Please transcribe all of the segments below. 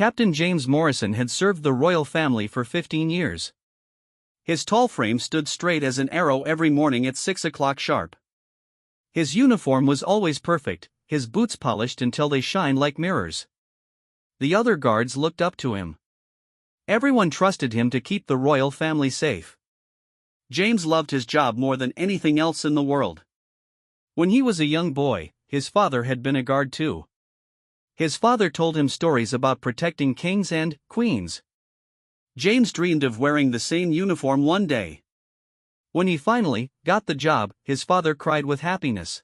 Captain James Morrison had served the royal family for 15 years. His tall frame stood straight as an arrow every morning at 6 o'clock sharp. His uniform was always perfect, his boots polished until they shine like mirrors. The other guards looked up to him. Everyone trusted him to keep the royal family safe. James loved his job more than anything else in the world. When he was a young boy, his father had been a guard too. His father told him stories about protecting kings and queens. James dreamed of wearing the same uniform one day. When he finally got the job, his father cried with happiness.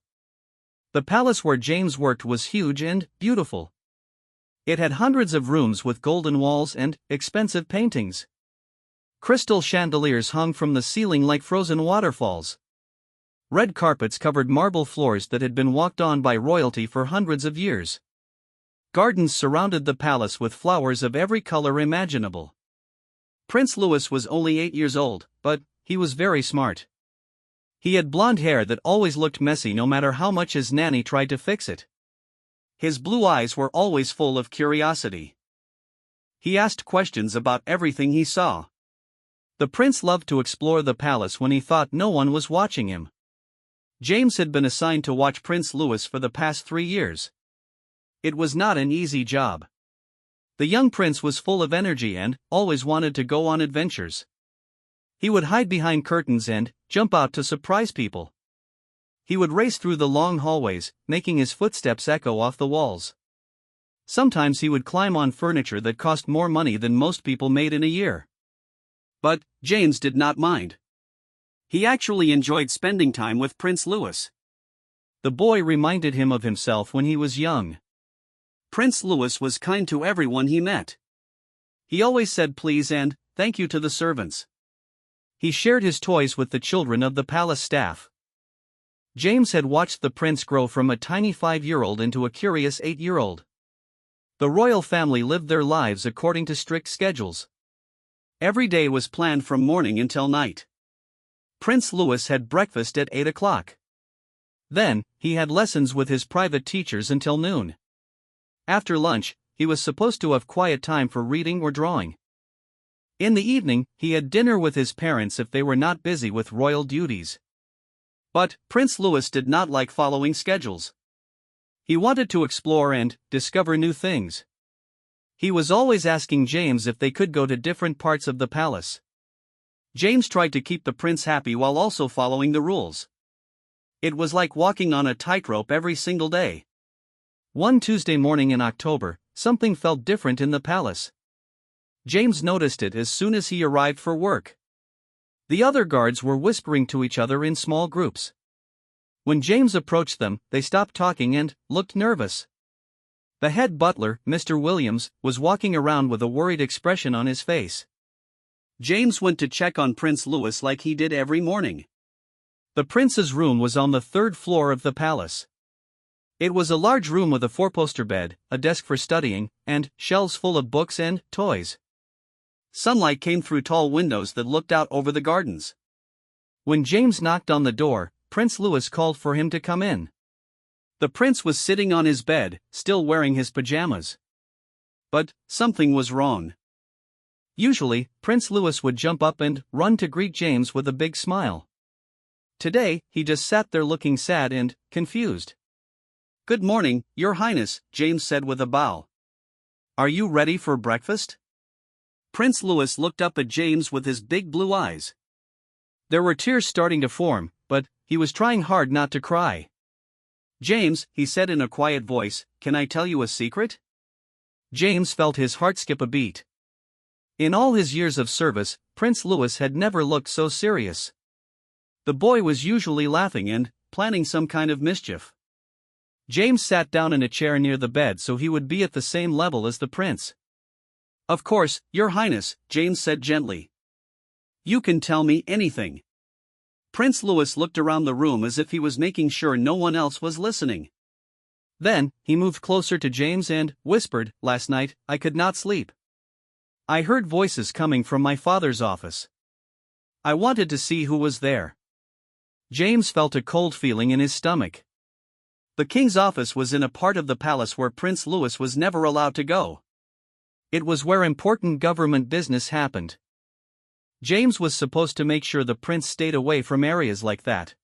The palace where James worked was huge and beautiful. It had hundreds of rooms with golden walls and expensive paintings. Crystal chandeliers hung from the ceiling like frozen waterfalls. Red carpets covered marble floors that had been walked on by royalty for hundreds of years. Gardens surrounded the palace with flowers of every color imaginable. Prince Louis was only 8 years old, but he was very smart. He had blonde hair that always looked messy no matter how much his nanny tried to fix it. His blue eyes were always full of curiosity. He asked questions about everything he saw. The prince loved to explore the palace when he thought no one was watching him. James had been assigned to watch Prince Louis for the past 3 years. It was not an easy job. The young prince was full of energy and always wanted to go on adventures. He would hide behind curtains and jump out to surprise people. He would race through the long hallways, making his footsteps echo off the walls. Sometimes he would climb on furniture that cost more money than most people made in a year. But James did not mind. He actually enjoyed spending time with Prince Louis. The boy reminded him of himself when he was young. Prince Louis was kind to everyone he met. He always said please and thank you to the servants. He shared his toys with the children of the palace staff. James had watched the prince grow from a tiny 5-year-old into a curious 8-year-old. The royal family lived their lives according to strict schedules. Every day was planned from morning until night. Prince Louis had breakfast at 8 o'clock. Then, he had lessons with his private teachers until noon. After lunch, he was supposed to have quiet time for reading or drawing. In the evening, he had dinner with his parents if they were not busy with royal duties. But Prince Louis did not like following schedules. He wanted to explore and discover new things. He was always asking James if they could go to different parts of the palace. James tried to keep the prince happy while also following the rules. It was like walking on a tightrope every single day. One Tuesday morning in October, something felt different in the palace. James noticed it as soon as he arrived for work. The other guards were whispering to each other in small groups. When James approached them, they stopped talking and looked nervous. The head butler, Mr. Williams, was walking around with a worried expression on his face. James went to check on Prince Louis like he did every morning. The prince's room was on the 3rd floor of the palace. It was a large room with a 4-poster bed, a desk for studying, and shelves full of books and toys. Sunlight came through tall windows that looked out over the gardens. When James knocked on the door, Prince Louis called for him to come in. The prince was sitting on his bed, still wearing his pajamas. But something was wrong. Usually, Prince Louis would jump up and run to greet James with a big smile. Today, he just sat there looking sad and confused. "Good morning, Your Highness," James said with a bow. "Are you ready for breakfast?" Prince Louis looked up at James with his big blue eyes. There were tears starting to form, but he was trying hard not to cry. "James," he said in a quiet voice, "can I tell you a secret?" James felt his heart skip a beat. In all his years of service, Prince Louis had never looked so serious. The boy was usually laughing and planning some kind of mischief. James sat down in a chair near the bed so he would be at the same level as the prince. "Of course, Your Highness," James said gently. "You can tell me anything." Prince Louis looked around the room as if he was making sure no one else was listening. Then, he moved closer to James and whispered, "Last night, I could not sleep. I heard voices coming from my father's office. I wanted to see who was there." James felt a cold feeling in his stomach. The king's office was in a part of the palace where Prince Louis was never allowed to go. It was where important government business happened. James was supposed to make sure the prince stayed away from areas like that.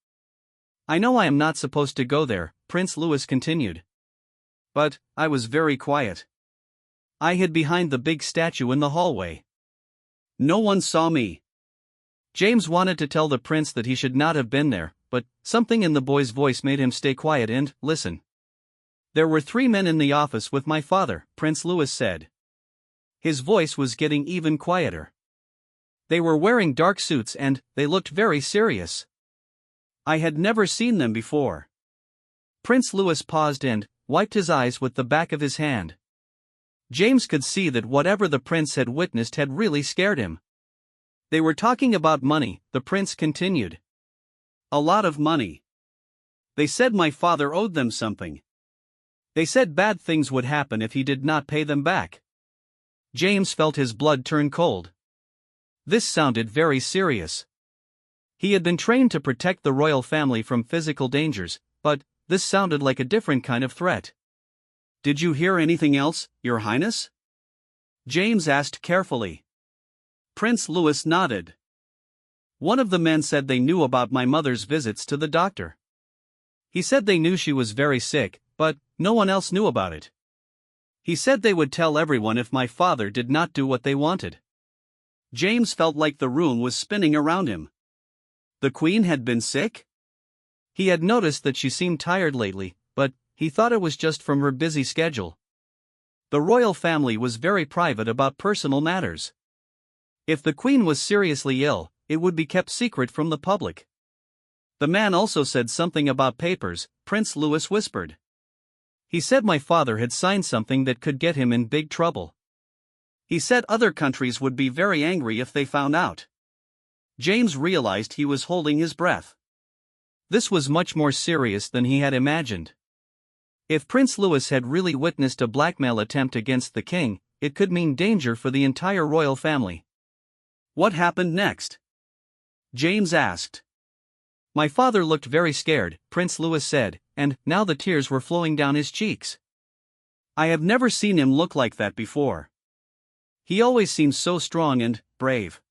I know I am not supposed to go there, Prince Louis continued. But I was very quiet. I hid behind the big statue in the hallway. No one saw me. James wanted to tell the prince that he should not have been there, but something in the boy's voice made him stay quiet and listen. There were 3 men in the office with my father, Prince Louis said. His voice was getting even quieter. They were wearing dark suits and they looked very serious. I had never seen them before. Prince Louis paused and wiped his eyes with the back of his hand. James could see that whatever the prince had witnessed had really scared him. They were talking about money, the prince continued. A lot of money. They said my father owed them something. They said bad things would happen if he did not pay them back. James felt his blood turn cold. This sounded very serious. He had been trained to protect the royal family from physical dangers, but this sounded like a different kind of threat. Did you hear anything else, Your Highness? James asked carefully. Prince Louis nodded. One of the men said they knew about my mother's visits to the doctor. He said they knew she was very sick, but no one else knew about it. He said they would tell everyone if my father did not do what they wanted. James felt like the room was spinning around him. The Queen had been sick? He had noticed that she seemed tired lately, but he thought it was just from her busy schedule. The royal family was very private about personal matters. If the Queen was seriously ill, it would be kept secret from the public. The man also said something about papers, Prince Louis whispered. He said my father had signed something that could get him in big trouble. He said other countries would be very angry if they found out. James realized he was holding his breath. This was much more serious than he had imagined. If Prince Louis had really witnessed a blackmail attempt against the king, it could mean danger for the entire royal family. What happened next? James asked. My father looked very scared, Prince Louis said, and now the tears were flowing down his cheeks. I have never seen him look like that before. He always seems so strong and brave.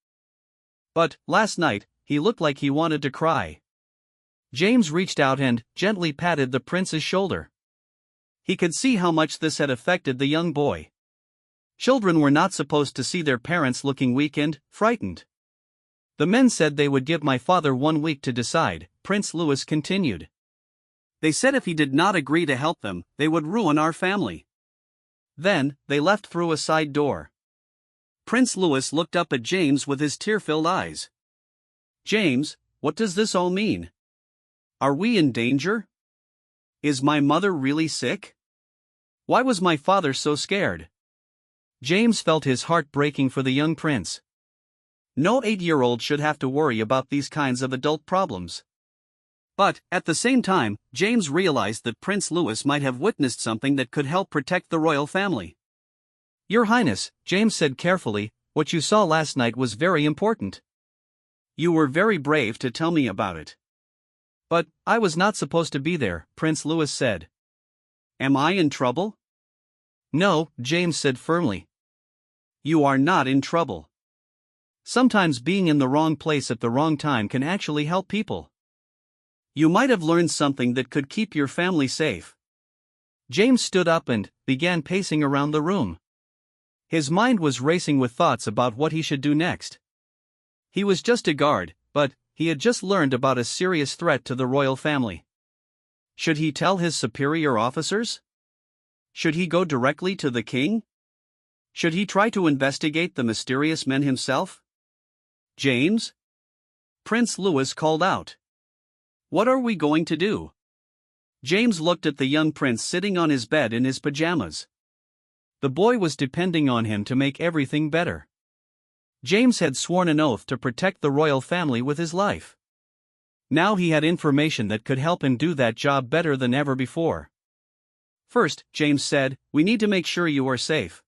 But last night, he looked like he wanted to cry. James reached out and gently patted the prince's shoulder. He could see how much this had affected the young boy. Children were not supposed to see their parents looking weak and frightened. The men said they would give my father 1 week to decide, Prince Louis continued. They said if he did not agree to help them, they would ruin our family. Then, they left through a side door. Prince Louis looked up at James with his tear-filled eyes. James, what does this all mean? Are we in danger? Is my mother really sick? Why was my father so scared? James felt his heart breaking for the young prince. No 8-year-old should have to worry about these kinds of adult problems. But, at the same time, James realized that Prince Louis might have witnessed something that could help protect the royal family. Your Highness, James said carefully, what you saw last night was very important. You were very brave to tell me about it. But, I was not supposed to be there, Prince Louis said. Am I in trouble? No, James said firmly. You are not in trouble. Sometimes being in the wrong place at the wrong time can actually help people. You might have learned something that could keep your family safe. James stood up and began pacing around the room. His mind was racing with thoughts about what he should do next. He was just a guard, but he had just learned about a serious threat to the royal family. Should he tell his superior officers? Should he go directly to the king? Should he try to investigate the mysterious men himself? James? Prince Louis called out. What are we going to do? James looked at the young prince sitting on his bed in his pajamas. The boy was depending on him to make everything better. James had sworn an oath to protect the royal family with his life. Now he had information that could help him do that job better than ever before. First, James said, we need to make sure you are safe.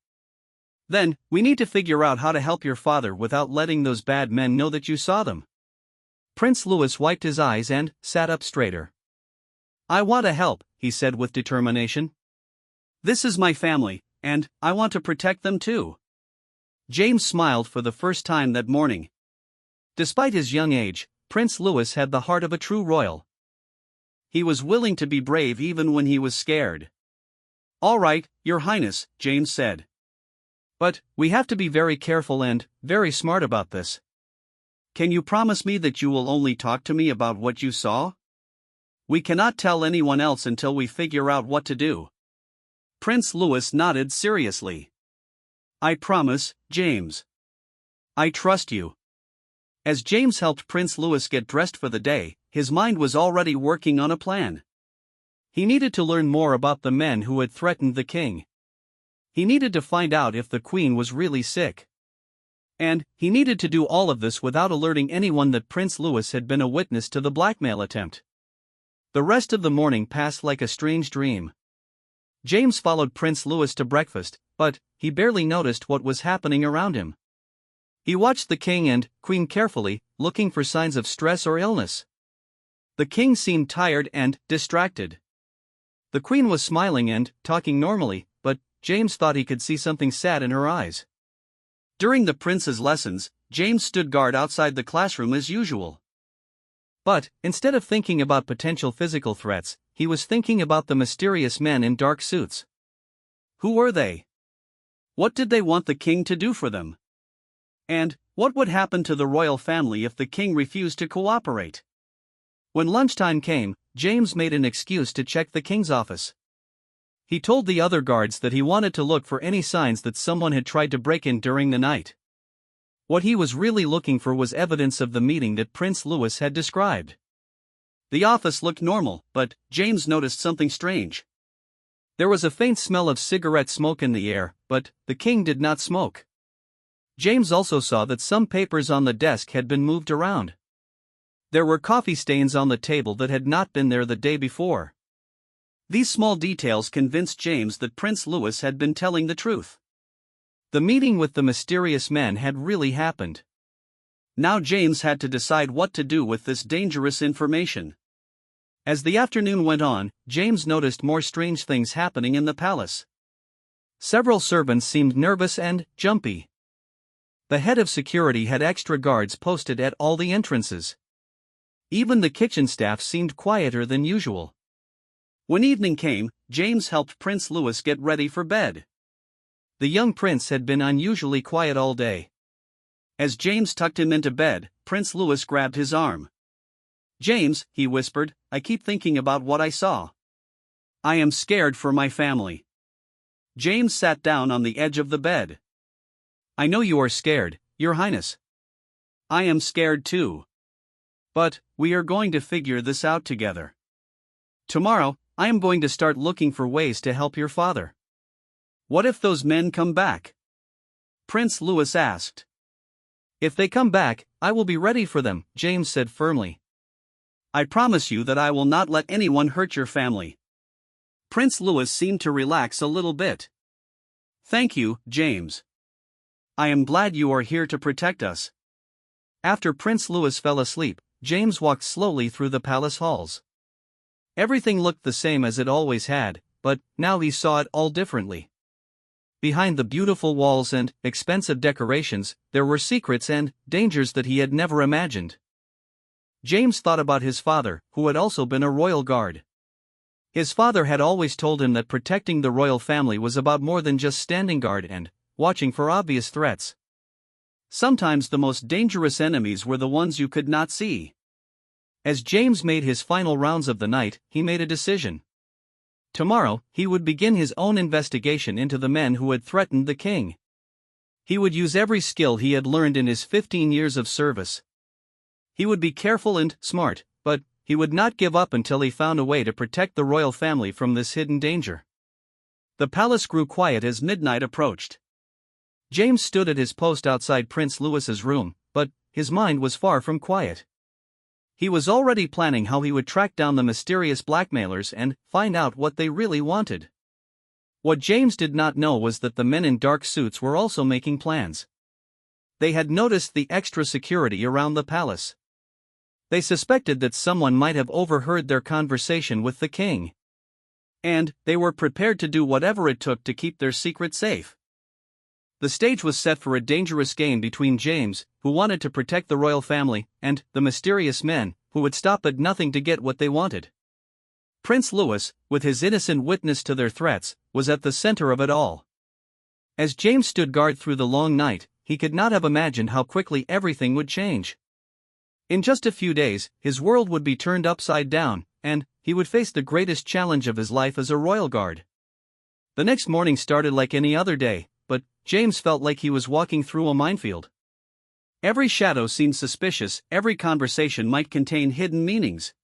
Then, we need to figure out how to help your father without letting those bad men know that you saw them. Prince Louis wiped his eyes and sat up straighter. I want to help, he said with determination. This is my family, And I want to protect them too. James smiled for the first time that morning. Despite his young age, Prince Louis had the heart of a true royal. He was willing to be brave even when he was scared. "All right, Your Highness," James said. "But we have to be very careful and very smart about this. Can you promise me that you will only talk to me about what you saw? We cannot tell anyone else until we figure out what to do." Prince Louis nodded seriously. "I promise, James. I trust you." As James helped Prince Louis get dressed for the day, his mind was already working on a plan. He needed to learn more about the men who had threatened the king. He needed to find out if the queen was really sick. And he needed to do all of this without alerting anyone that Prince Louis had been a witness to the blackmail attempt. The rest of the morning passed like a strange dream. James followed Prince Louis to breakfast, but he barely noticed what was happening around him. He watched the king and queen carefully, looking for signs of stress or illness. The king seemed tired and distracted. The queen was smiling and talking normally, but James thought he could see something sad in her eyes. During the prince's lessons, James stood guard outside the classroom as usual. But, instead of thinking about potential physical threats, he was thinking about the mysterious men in dark suits. Who were they? What did they want the king to do for them? And what would happen to the royal family if the king refused to cooperate? When lunchtime came, James made an excuse to check the king's office. He told the other guards that he wanted to look for any signs that someone had tried to break in during the night. What he was really looking for was evidence of the meeting that Prince Louis had described. The office looked normal, but James noticed something strange. There was a faint smell of cigarette smoke in the air, but the king did not smoke. James also saw that some papers on the desk had been moved around. There were coffee stains on the table that had not been there the day before. These small details convinced James that Prince Louis had been telling the truth. The meeting with the mysterious men had really happened. Now James had to decide what to do with this dangerous information. As the afternoon went on, James noticed more strange things happening in the palace. Several servants seemed nervous and jumpy. The head of security had extra guards posted at all the entrances. Even the kitchen staff seemed quieter than usual. When evening came, James helped Prince Louis get ready for bed. The young prince had been unusually quiet all day. As James tucked him into bed, Prince Louis grabbed his arm. "James," he whispered, "I keep thinking about what I saw. I am scared for my family." James sat down on the edge of the bed. "I know you are scared, Your Highness. I am scared too. But we are going to figure this out together. Tomorrow, I am going to start looking for ways to help your father." "What if those men come back?" Prince Louis asked. "If they come back, I will be ready for them," James said firmly. "I promise you that I will not let anyone hurt your family." Prince Louis seemed to relax a little bit. "Thank you, James. I am glad you are here to protect us." After Prince Louis fell asleep, James walked slowly through the palace halls. Everything looked the same as it always had, but now he saw it all differently. Behind the beautiful walls and expensive decorations, there were secrets and dangers that he had never imagined. James thought about his father, who had also been a royal guard. His father had always told him that protecting the royal family was about more than just standing guard and watching for obvious threats. Sometimes the most dangerous enemies were the ones you could not see. As James made his final rounds of the night, he made a decision. Tomorrow, he would begin his own investigation into the men who had threatened the king. He would use every skill he had learned in his 15 years of service. He would be careful and smart, but he would not give up until he found a way to protect the royal family from this hidden danger. The palace grew quiet as midnight approached. James stood at his post outside Prince Louis's room, but his mind was far from quiet. He was already planning how he would track down the mysterious blackmailers and find out what they really wanted. What James did not know was that the men in dark suits were also making plans. They had noticed the extra security around the palace. They suspected that someone might have overheard their conversation with the king. and they were prepared to do whatever it took to keep their secret safe. The stage was set for a dangerous game between James, who wanted to protect the royal family, and the mysterious men, who would stop at nothing to get what they wanted. Prince Louis, with his innocent witness to their threats, was at the center of it all. As James stood guard through the long night, he could not have imagined how quickly everything would change. In just a few days, his world would be turned upside down, and he would face the greatest challenge of his life as a royal guard. The next morning started like any other day, but James felt like he was walking through a minefield. Every shadow seemed suspicious, every conversation might contain hidden meanings.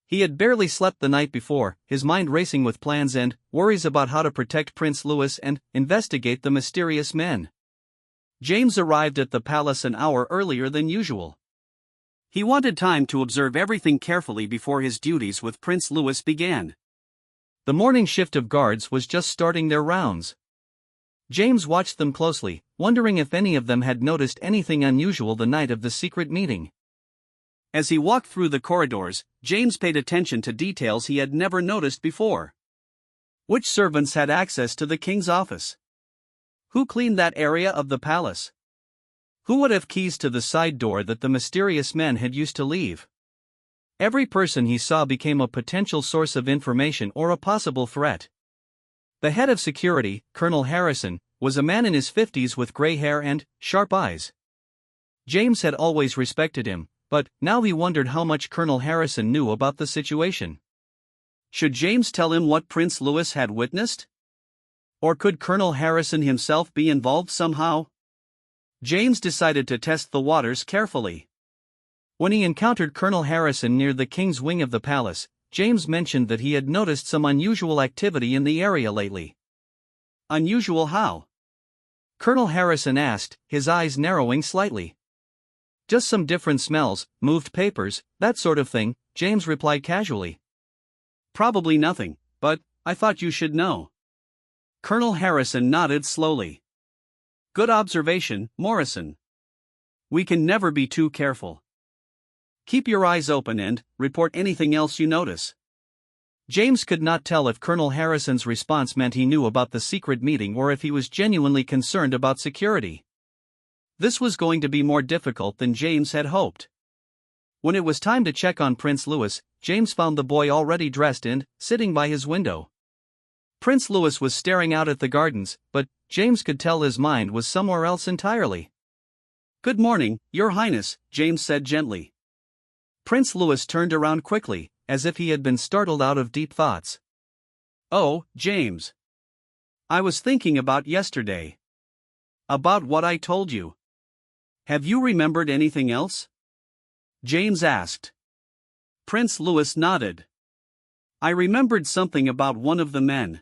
He had barely slept the night before, his mind racing with plans and worries about how to protect Prince Louis and investigate the mysterious men. James arrived at the palace an hour earlier than usual. He wanted time to observe everything carefully before his duties with Prince Louis began. The morning shift of guards was just starting their rounds. James watched them closely, wondering if any of them had noticed anything unusual the night of the secret meeting. As he walked through the corridors, James paid attention to details he had never noticed before. Which servants had access to the king's office? Who cleaned that area of the palace? Who would have keys to the side door that the mysterious men had used to leave? Every person he saw became a potential source of information or a possible threat. The head of security, Colonel Harrison, was a man in his 50s with gray hair and sharp eyes. James had always respected him, but now he wondered how much Colonel Harrison knew about the situation. Should James tell him what Prince Louis had witnessed? Or could Colonel Harrison himself be involved somehow? James decided to test the waters carefully. When he encountered Colonel Harrison near the king's wing of the palace, James mentioned that he had noticed some unusual activity in the area lately. Unusual how? Colonel Harrison asked, his eyes narrowing slightly. Just some different smells, moved papers, that sort of thing, James replied casually. Probably nothing, but I thought you should know. Colonel Harrison nodded slowly. Good observation, Morrison. We can never be too careful. Keep your eyes open and report anything else you notice. James could not tell if Colonel Harrison's response meant he knew about the secret meeting or if he was genuinely concerned about security. This was going to be more difficult than James had hoped. When it was time to check on Prince Louis, James found the boy already dressed and sitting by his window. Prince Louis was staring out at the gardens, but James could tell his mind was somewhere else entirely. Good morning, Your Highness, James said gently. Prince Louis turned around quickly, as if he had been startled out of deep thoughts. Oh, James. I was thinking about yesterday. About what I told you. Have you remembered anything else? James asked. Prince Louis nodded. I remembered something about one of the men.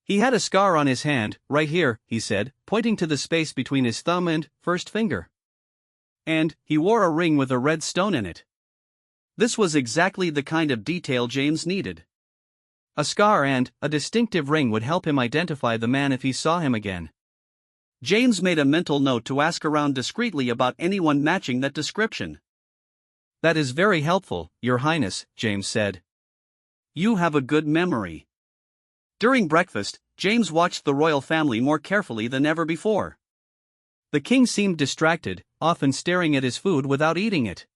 He had a scar on his hand, right here, he said, pointing to the space between his thumb and first finger. And he wore a ring with a red stone in it. This was exactly the kind of detail James needed. A scar and a distinctive ring would help him identify the man if he saw him again. James made a mental note to ask around discreetly about anyone matching that description. That is very helpful, Your Highness, James said. You have a good memory. During breakfast, James watched the royal family more carefully than ever before. The king seemed distracted, often staring at his food without eating it.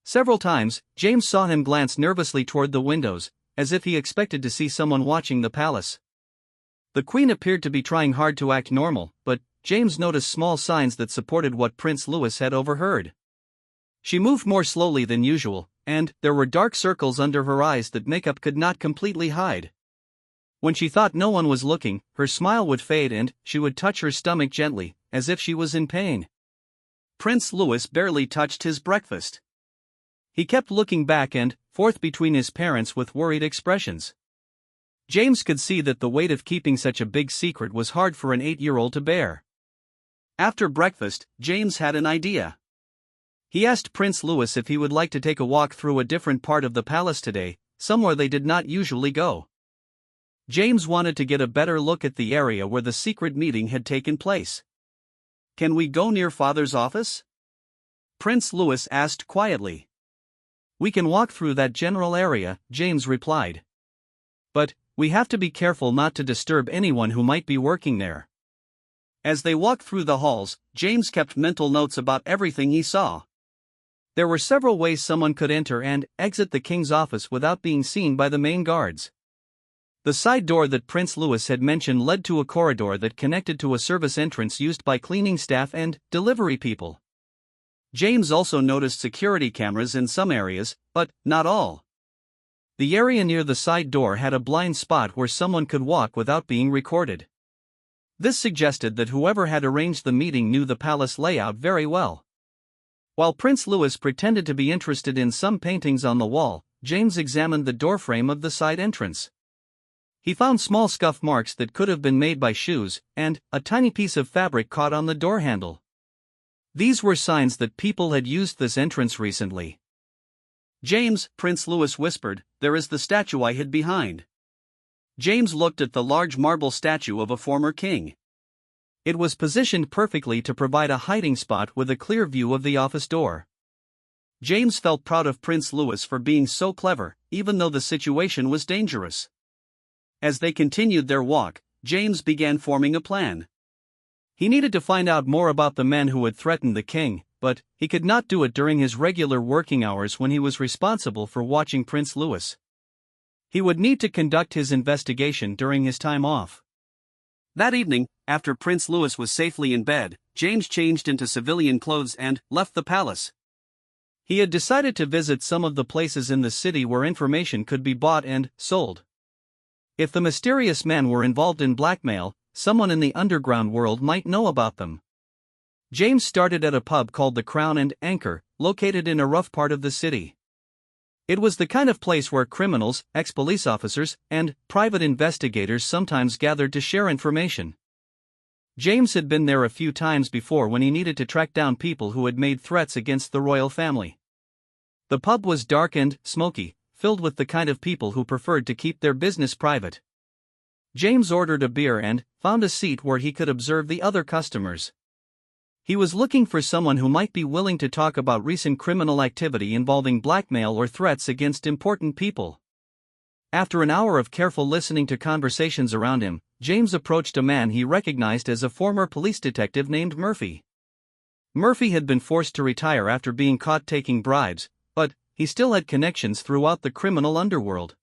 Several times, James saw him glance nervously toward the windows, as if he expected to see someone watching the palace. The queen appeared to be trying hard to act normal, but James noticed small signs that supported what Prince Louis had overheard. She moved more slowly than usual, and there were dark circles under her eyes that makeup could not completely hide. When she thought no one was looking, her smile would fade and she would touch her stomach gently, as if she was in pain. Prince Louis barely touched his breakfast. He kept looking back and forth between his parents with worried expressions. James could see that the weight of keeping such a big secret was hard for an 8-year-old to bear. After breakfast, James had an idea. He asked Prince Louis if he would like to take a walk through a different part of the palace today, somewhere they did not usually go. James wanted to get a better look at the area where the secret meeting had taken place. Can we go near Father's office? Prince Louis asked quietly. We can walk through that general area, James replied. But We have to be careful not to disturb anyone who might be working there. As they walked through the halls, James kept mental notes about everything he saw. There were several ways someone could enter and exit the king's office without being seen by the main guards. The side door that Prince Louis had mentioned led to a corridor that connected to a service entrance used by cleaning staff and delivery people. James also noticed security cameras in some areas, but not all. The area near the side door had a blind spot where someone could walk without being recorded. This suggested that whoever had arranged the meeting knew the palace layout very well. While Prince Louis pretended to be interested in some paintings on the wall, James examined the doorframe of the side entrance. He found small scuff marks that could have been made by shoes, and a tiny piece of fabric caught on the door handle. These were signs that people had used this entrance recently. "James," Prince Louis whispered, "there is the statue I hid behind." James looked at the large marble statue of a former king. It was positioned perfectly to provide a hiding spot with a clear view of the office door. James felt proud of Prince Louis for being so clever, even though the situation was dangerous. As they continued their walk, James began forming a plan. He needed to find out more about the men who had threatened the king, but he could not do it during his regular working hours when he was responsible for watching Prince Louis. He would need to conduct his investigation during his time off. That evening, after Prince Louis was safely in bed, James changed into civilian clothes and left the palace. He had decided to visit some of the places in the city where information could be bought and sold. If the mysterious men were involved in blackmail, someone in the underground world might know about them. James started at a pub called the Crown and Anchor, located in a rough part of the city. It was the kind of place where criminals, ex-police officers, and private investigators sometimes gathered to share information. James had been there a few times before when he needed to track down people who had made threats against the royal family. The pub was dark and smoky, filled with the kind of people who preferred to keep their business private. James ordered a beer and found a seat where he could observe the other customers. He was looking for someone who might be willing to talk about recent criminal activity involving blackmail or threats against important people. After an hour of careful listening to conversations around him, James approached a man he recognized as a former police detective named Murphy. Murphy had been forced to retire after being caught taking bribes, but he still had connections throughout the criminal underworld.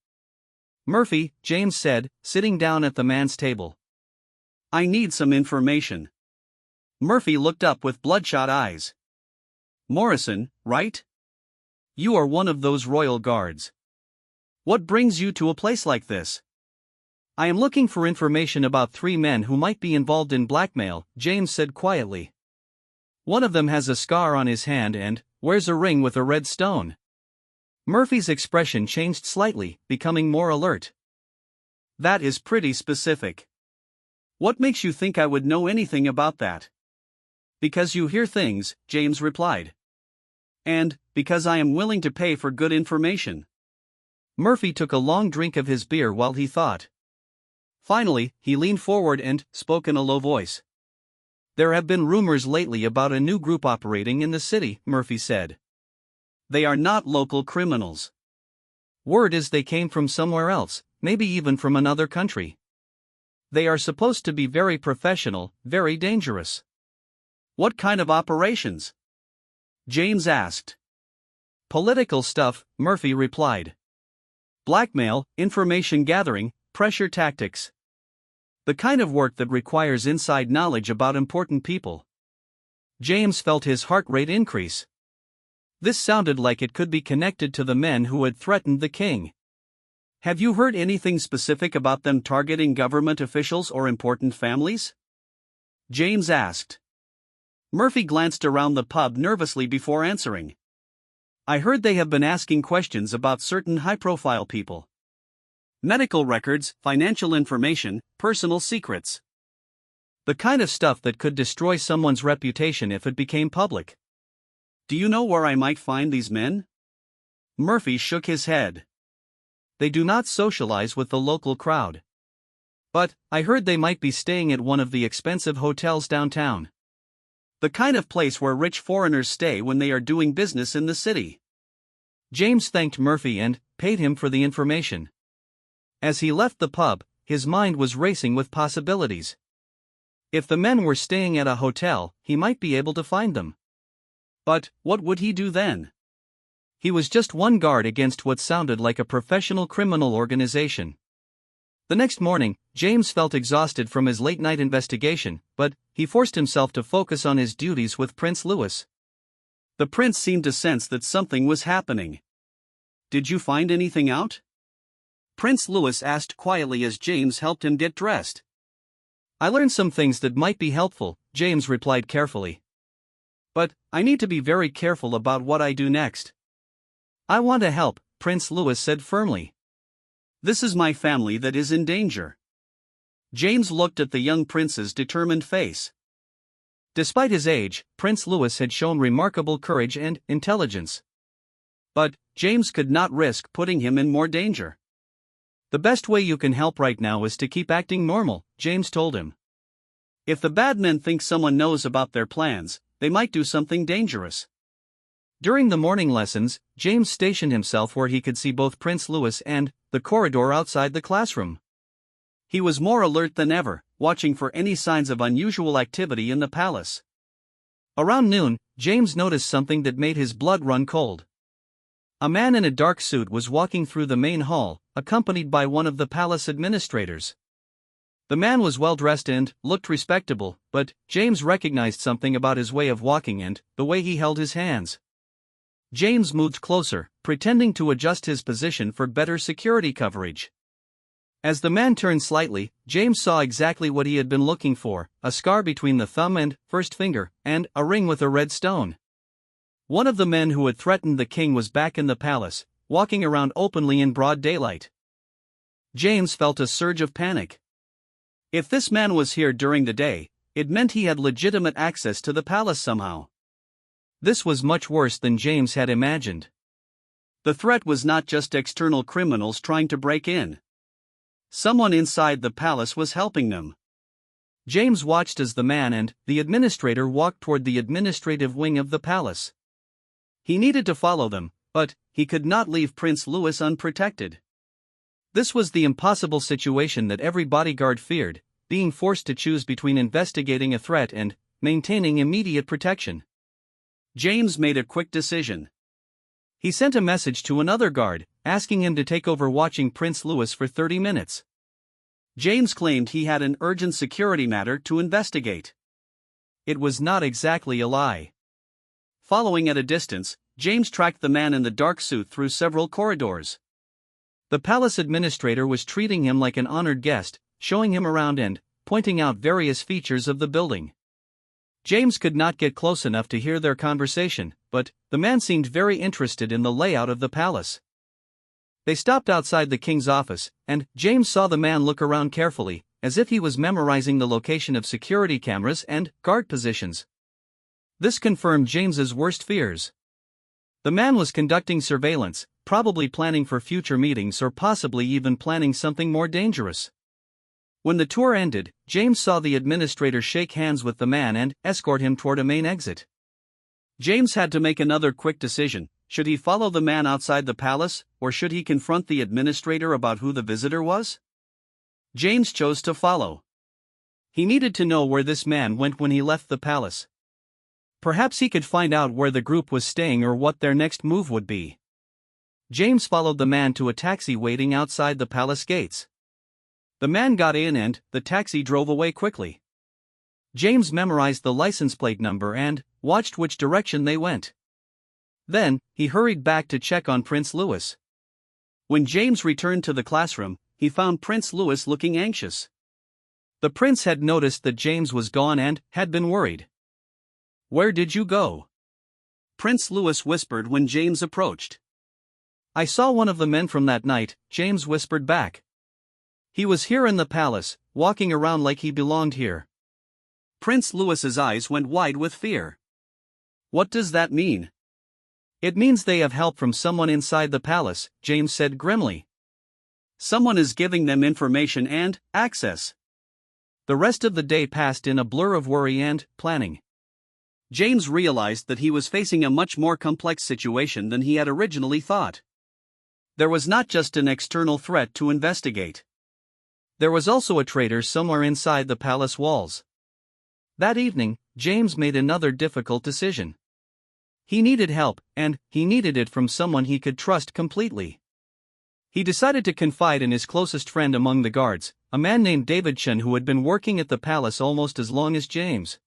"Murphy," James said, sitting down at the man's table. "I need some information." Murphy looked up with bloodshot eyes. "Morrison, right? You are one of those royal guards. What brings you to a place like this?" "I am looking for information about 3 men who might be involved in blackmail," James said quietly. "One of them has a scar on his hand and wears a ring with a red stone." Murphy's expression changed slightly, becoming more alert. "That is pretty specific. What makes you think I would know anything about that?" "Because you hear things," James replied. "And because I am willing to pay for good information." Murphy took a long drink of his beer while he thought. Finally, he leaned forward and spoke in a low voice. "There have been rumors lately about a new group operating in the city," Murphy said. "They are not local criminals. Word is they came from somewhere else, maybe even from another country. They are supposed to be very professional, very dangerous." "What kind of operations?" James asked. "Political stuff," Murphy replied. "Blackmail, information gathering, pressure tactics. The kind of work that requires inside knowledge about important people." James felt his heart rate increase. This sounded like it could be connected to the men who had threatened the king. "Have you heard anything specific about them targeting government officials or important families?" James asked. Murphy glanced around the pub nervously before answering. "I heard they have been asking questions about certain high-profile people. Medical records, financial information, personal secrets. The kind of stuff that could destroy someone's reputation if it became public." "Do you know where I might find these men?" Murphy shook his head. "They do not socialize with the local crowd. But I heard they might be staying at one of the expensive hotels downtown. The kind of place where rich foreigners stay when they are doing business in the city." James thanked Murphy and paid him for the information. As he left the pub, his mind was racing with possibilities. If the men were staying at a hotel, he might be able to find them. But what would he do then? He was just one guard against what sounded like a professional criminal organization. The next morning, James felt exhausted from his late-night investigation, but he forced himself to focus on his duties with Prince Louis. The prince seemed to sense that something was happening. "Did you find anything out?" Prince Louis asked quietly as James helped him get dressed. "I learned some things that might be helpful," James replied carefully. "But I need to be very careful about what I do next." "I want to help," Prince Louis said firmly. "This is my family that is in danger." James looked at the young prince's determined face. Despite his age, Prince Louis had shown remarkable courage and intelligence. But James could not risk putting him in more danger. "The best way you can help right now is to keep acting normal," James told him. "If the bad men think someone knows about their plans, they might do something dangerous." During the morning lessons, James stationed himself where he could see both Prince Louis and the corridor outside the classroom. He was more alert than ever, watching for any signs of unusual activity in the palace. Around noon, James noticed something that made his blood run cold. A man in a dark suit was walking through the main hall, accompanied by one of the palace administrators. The man was well dressed and looked respectable, but James recognized something about his way of walking and the way he held his hands. James moved closer, pretending to adjust his position for better security coverage. As the man turned slightly, James saw exactly what he had been looking for: a scar between the thumb and first finger, and a ring with a red stone. One of the men who had threatened the king was back in the palace, walking around openly in broad daylight. James felt a surge of panic. If this man was here during the day, it meant he had legitimate access to the palace somehow. This was much worse than James had imagined. The threat was not just external criminals trying to break in. Someone inside the palace was helping them. James watched as the man and the administrator walked toward the administrative wing of the palace. He needed to follow them, but he could not leave Prince Louis unprotected. This was the impossible situation that every bodyguard feared, being forced to choose between investigating a threat and maintaining immediate protection. James made a quick decision. He sent a message to another guard, asking him to take over watching Prince Louis for 30 minutes. James claimed he had an urgent security matter to investigate. It was not exactly a lie. Following at a distance, James tracked the man in the dark suit through several corridors. The palace administrator was treating him like an honored guest, showing him around and pointing out various features of the building. James could not get close enough to hear their conversation, but the man seemed very interested in the layout of the palace. They stopped outside the king's office, and James saw the man look around carefully, as if he was memorizing the location of security cameras and guard positions. This confirmed James's worst fears. The man was conducting surveillance, probably planning for future meetings or possibly even planning something more dangerous. When the tour ended, James saw the administrator shake hands with the man and escort him toward a main exit. James had to make another quick decision: should he follow the man outside the palace, or should he confront the administrator about who the visitor was? James chose to follow. He needed to know where this man went when he left the palace. Perhaps he could find out where the group was staying or what their next move would be. James followed the man to a taxi waiting outside the palace gates. The man got in and the taxi drove away quickly. James memorized the license plate number and watched which direction they went. Then, he hurried back to check on Prince Louis. When James returned to the classroom, he found Prince Louis looking anxious. The prince had noticed that James was gone and had been worried. "Where did you go?" Prince Louis whispered when James approached. "I saw one of the men from that night," James whispered back. "He was here in the palace, walking around like he belonged here." Prince Louis's eyes went wide with fear. "What does that mean?" "It means they have help from someone inside the palace," James said grimly. "Someone is giving them information and access." The rest of the day passed in a blur of worry and planning. James realized that he was facing a much more complex situation than he had originally thought. There was not just an external threat to investigate. There was also a traitor somewhere inside the palace walls. That evening, James made another difficult decision. He needed help, and he needed it from someone he could trust completely. He decided to confide in his closest friend among the guards, a man named David who had been working at the palace almost as long as James.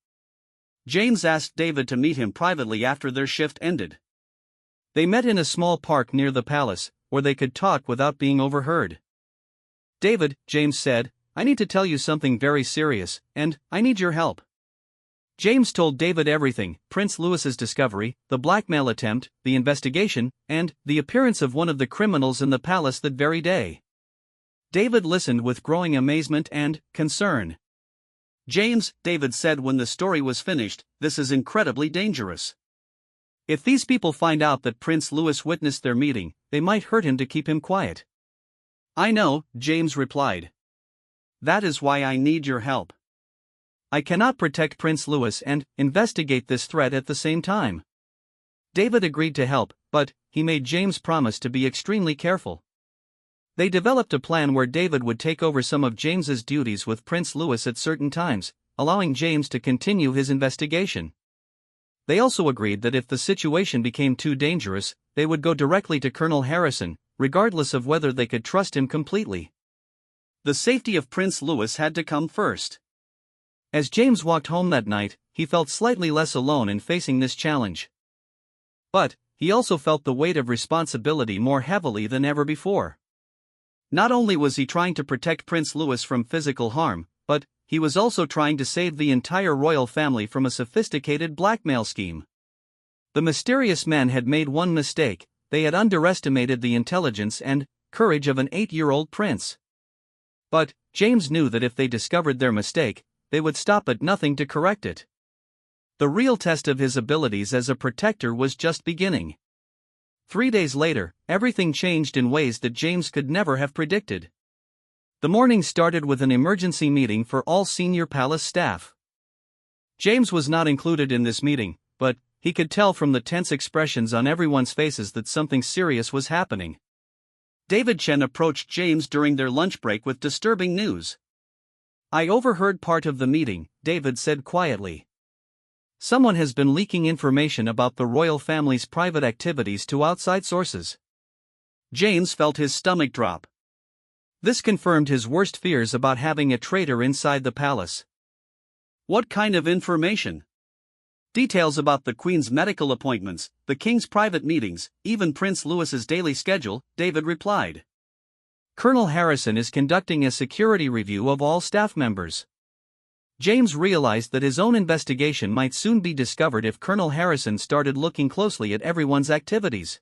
James asked David to meet him privately after their shift ended. They met in a small park near the palace, where they could talk without being overheard. "David," James said, "I need to tell you something very serious, and I need your help." James told David everything: Prince Louis's discovery, the blackmail attempt, the investigation, and the appearance of one of the criminals in the palace that very day. David listened with growing amazement and concern. "James," David said when the story was finished, "this is incredibly dangerous. If these people find out that Prince Louis witnessed their meeting, they might hurt him to keep him quiet." "I know," James replied. "That is why I need your help. I cannot protect Prince Louis and investigate this threat at the same time." David agreed to help, but he made James promise to be extremely careful. They developed a plan where David would take over some of James's duties with Prince Louis at certain times, allowing James to continue his investigation. They also agreed that if the situation became too dangerous, they would go directly to Colonel Harrison, regardless of whether they could trust him completely. The safety of Prince Louis had to come first. As James walked home that night, he felt slightly less alone in facing this challenge. But he also felt the weight of responsibility more heavily than ever before. Not only was he trying to protect Prince Louis from physical harm, but he was also trying to save the entire royal family from a sophisticated blackmail scheme. The mysterious men had made one mistake: they had underestimated the intelligence and courage of an 8-year-old prince. But James knew that if they discovered their mistake, they would stop at nothing to correct it. The real test of his abilities as a protector was just beginning. 3 days later, everything changed in ways that James could never have predicted. The morning started with an emergency meeting for all senior palace staff. James was not included in this meeting, but he could tell from the tense expressions on everyone's faces that something serious was happening. David approached James during their lunch break with disturbing news. "I overheard part of the meeting," David said quietly. "Someone has been leaking information about the royal family's private activities to outside sources." James felt his stomach drop. This confirmed his worst fears about having a traitor inside the palace. "What kind of information?" "Details about the Queen's medical appointments, the King's private meetings, even Prince Louis's daily schedule," David replied. "Colonel Harrison is conducting a security review of all staff members." James realized that his own investigation might soon be discovered if Colonel Harrison started looking closely at everyone's activities.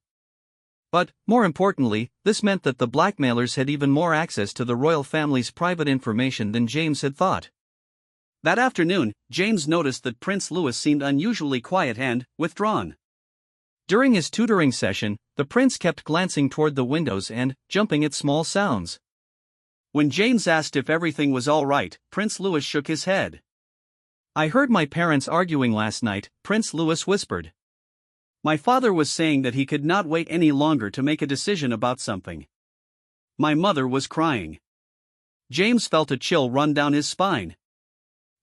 But, more importantly, this meant that the blackmailers had even more access to the royal family's private information than James had thought. That afternoon, James noticed that Prince Louis seemed unusually quiet and withdrawn. During his tutoring session, the prince kept glancing toward the windows and jumping at small sounds. When James asked if everything was all right, Prince Louis shook his head. "I heard my parents arguing last night," Prince Louis whispered. "My father was saying that he could not wait any longer to make a decision about something. My mother was crying." James felt a chill run down his spine.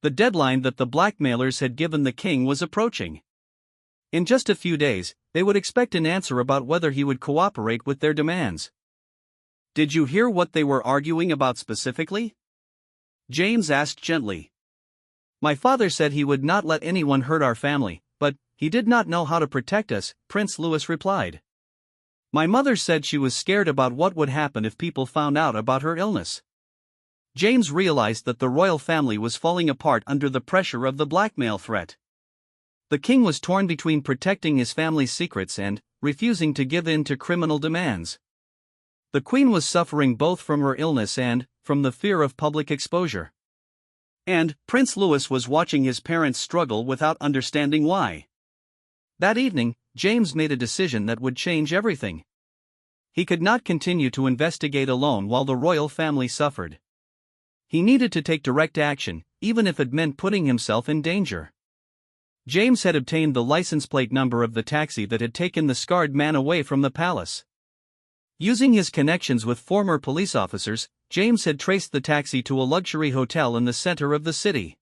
The deadline that the blackmailers had given the king was approaching. In just a few days, they would expect an answer about whether he would cooperate with their demands. "Did you hear what they were arguing about specifically?" James asked gently. "My father said he would not let anyone hurt our family, but he did not know how to protect us," Prince Louis replied. "My mother said she was scared about what would happen if people found out about her illness." James realized that the royal family was falling apart under the pressure of the blackmail threat. The king was torn between protecting his family's secrets and refusing to give in to criminal demands. The queen was suffering both from her illness and from the fear of public exposure. And Prince Louis was watching his parents struggle without understanding why. That evening, James made a decision that would change everything. He could not continue to investigate alone while the royal family suffered. He needed to take direct action, even if it meant putting himself in danger. James had obtained the license plate number of the taxi that had taken the scarred man away from the palace. Using his connections with former police officers, James had traced the taxi to a luxury hotel in the center of the city.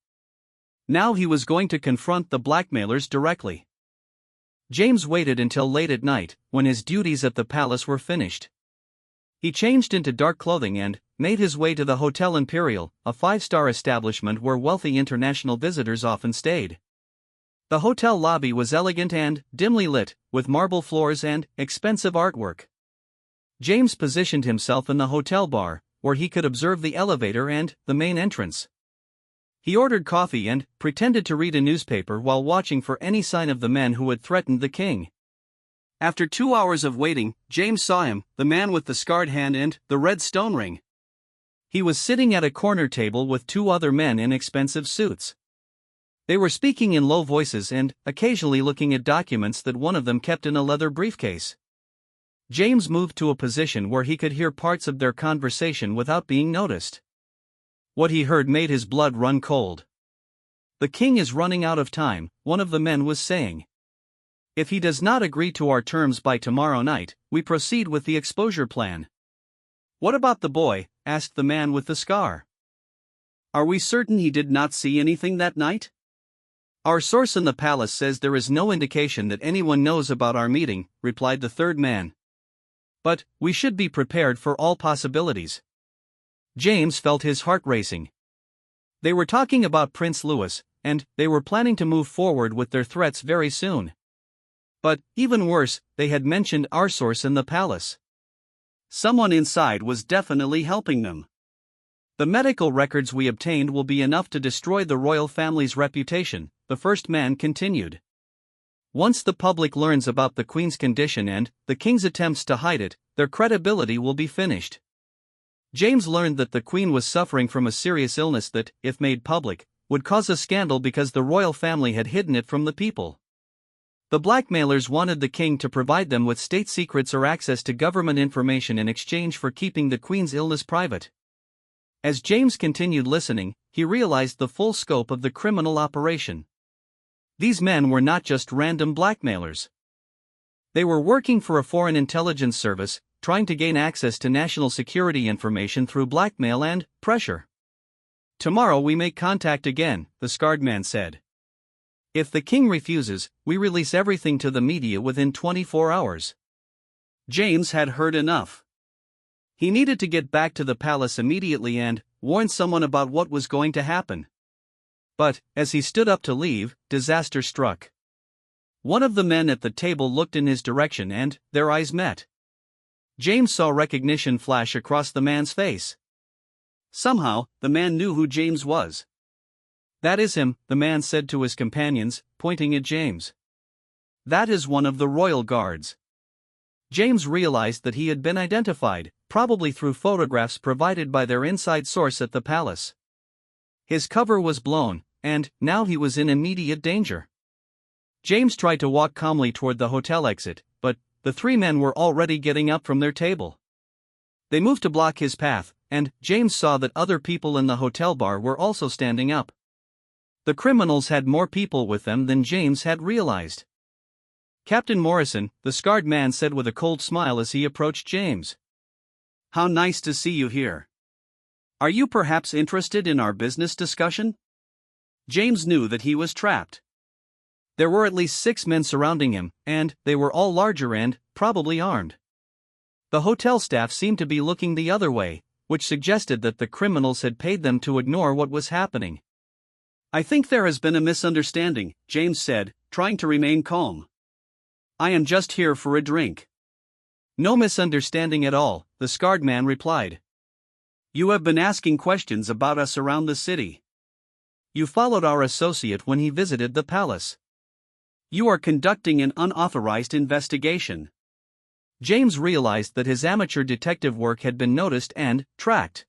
Now he was going to confront the blackmailers directly. James waited until late at night, when his duties at the palace were finished. He changed into dark clothing and made his way to the Hotel Imperial, a five-star establishment where wealthy international visitors often stayed. The hotel lobby was elegant and dimly lit, with marble floors and expensive artwork. James positioned himself in the hotel bar, where he could observe the elevator and the main entrance. He ordered coffee and pretended to read a newspaper while watching for any sign of the men who had threatened the king. After 2 hours of waiting, James saw him, the man with the scarred hand and the red stone ring. He was sitting at a corner table with two other men in expensive suits. They were speaking in low voices and occasionally looking at documents that one of them kept in a leather briefcase. James moved to a position where he could hear parts of their conversation without being noticed. What he heard made his blood run cold. "The king is running out of time," one of the men was saying. "If he does not agree to our terms by tomorrow night, we proceed with the exposure plan." "What about the boy?" asked the man with the scar. "Are we certain he did not see anything that night?" "Our source in the palace says there is no indication that anyone knows about our meeting," replied the third man. "But we should be prepared for all possibilities." James felt his heart racing. They were talking about Prince Louis, and they were planning to move forward with their threats very soon. But, even worse, they had mentioned our source in the palace. Someone inside was definitely helping them. "The medical records we obtained will be enough to destroy the royal family's reputation," the first man continued. "Once the public learns about the Queen's condition and the King's attempts to hide it, their credibility will be finished." James learned that the Queen was suffering from a serious illness that, if made public, would cause a scandal because the royal family had hidden it from the people. The blackmailers wanted the king to provide them with state secrets or access to government information in exchange for keeping the Queen's illness private. As James continued listening, he realized the full scope of the criminal operation. These men were not just random blackmailers. They were working for a foreign intelligence service, trying to gain access to national security information through blackmail and pressure. "Tomorrow we make contact again," the scarred man said. "If the king refuses, we release everything to the media within 24 hours. James had heard enough. He needed to get back to the palace immediately and warn someone about what was going to happen. But, as he stood up to leave, disaster struck. One of the men at the table looked in his direction and their eyes met. James saw recognition flash across the man's face. Somehow, the man knew who James was. "That is him," the man said to his companions, pointing at James. "That is one of the royal guards." James realized that he had been identified, probably through photographs provided by their inside source at the palace. His cover was blown, and now he was in immediate danger. James tried to walk calmly toward the hotel exit, but the three men were already getting up from their table. They moved to block his path, and James saw that other people in the hotel bar were also standing up. The criminals had more people with them than James had realized. "Captain Morrison," the scarred man said with a cold smile as he approached James. "How nice to see you here. Are you perhaps interested in our business discussion?" James knew that he was trapped. There were at least 6 men surrounding him, and they were all larger and probably armed. The hotel staff seemed to be looking the other way, which suggested that the criminals had paid them to ignore what was happening. "I think there has been a misunderstanding," James said, trying to remain calm. "I am just here for a drink." "No misunderstanding at all," the scarred man replied. "You have been asking questions about us around the city. You followed our associate when he visited the palace. You are conducting an unauthorized investigation." James realized that his amateur detective work had been noticed and tracked.